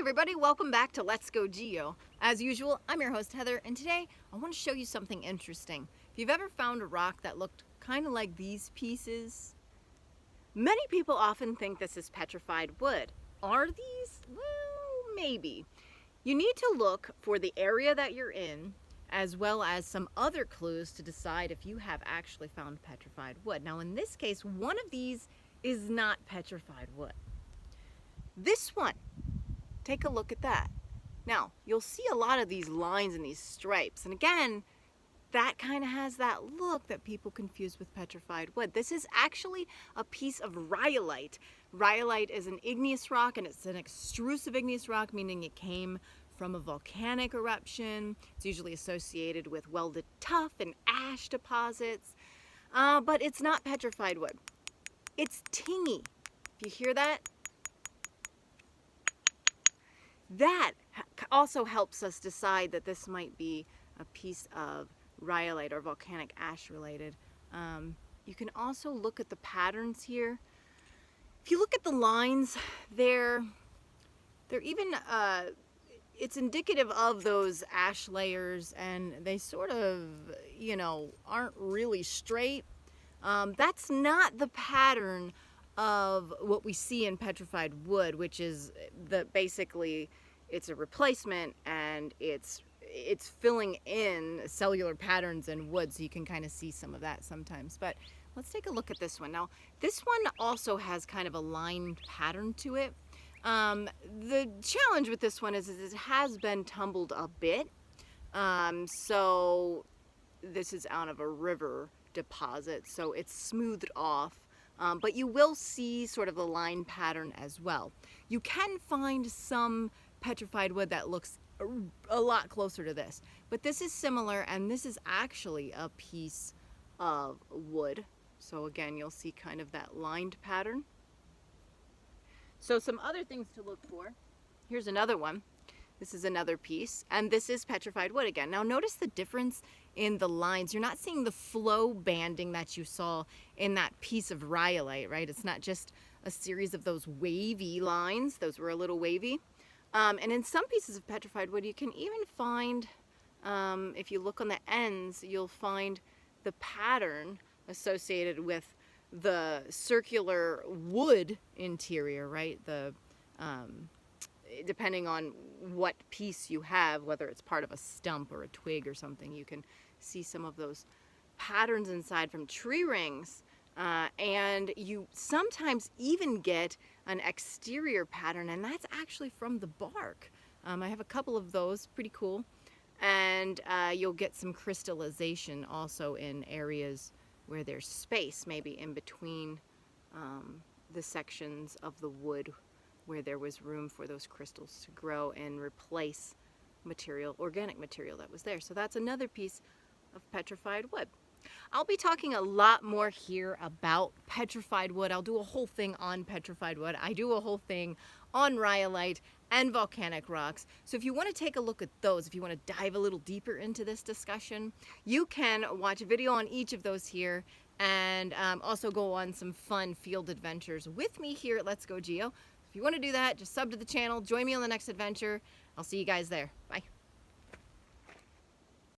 everybody, welcome back to Let's Go Geo. As usual, I'm your host Heather, and today I want to show you something interesting. If you've ever found a rock that looked kind of like these pieces, many people often think this is petrified wood. Are these? Well, maybe. You need to look for the area that you're in, as well as some other clues to decide if you have actually found petrified wood. Now in this case, one of these is not petrified wood. This one, take a look at that. Now, you'll see a lot of these lines and these stripes, and again, that kind of has that look that people confuse with petrified wood. This is actually a piece of rhyolite. Rhyolite is an igneous rock, and it's an extrusive igneous rock, meaning it came from a volcanic eruption. It's usually associated with welded tuff and ash deposits, but it's not petrified wood. It's tingy. If you hear that, that also helps us decide that this might be a piece of rhyolite or volcanic ash related. You can also look at the patterns here. If you look at the lines, they're even, it's indicative of those ash layers, and they sort of, aren't really straight. That's not the pattern of what we see in petrified wood, which is basically it's a replacement, and it's filling in cellular patterns in wood, so you can kind of see some of that sometimes. But let's take a look at this one. Now, this one also has kind of a line pattern to it. The challenge with this one is it has been tumbled a bit. So this is out of a river deposit, so it's smoothed off. But you will see sort of the line pattern as well. You can find some petrified wood that looks a lot closer to this, but this is similar, and this is actually a piece of wood. So again, you'll see kind of that lined pattern. So some other things to look for. Here's another one. This is another piece, and this is petrified wood again. Now notice the difference in the lines. You're not seeing the flow banding that you saw in that piece of rhyolite, right? It's not just a series of those wavy lines. Those were a little wavy. And in some pieces of petrified wood, you can even find, if you look on the ends, you'll find the pattern associated with the circular wood interior, right? Depending on what piece you have, whether it's part of a stump or a twig or something, you can see some of those patterns inside from tree rings. And you sometimes even get an exterior pattern, and that's actually from the bark. I have a couple of those, pretty cool. And you'll get some crystallization also in areas where there's space, maybe in between the sections of the wood where there was room for those crystals to grow and replace material, organic material that was there. So that's another piece of petrified wood. I'll be talking a lot more here about petrified wood. I'll do a whole thing on petrified wood. I do a whole thing on rhyolite and volcanic rocks. So if you want to take a look at those, if you want to dive a little deeper into this discussion, you can watch a video on each of those here, and also go on some fun field adventures with me here at Let's Go Geo. If you want to do that, just sub to the channel, join me on the next adventure. I'll see you guys there. Bye.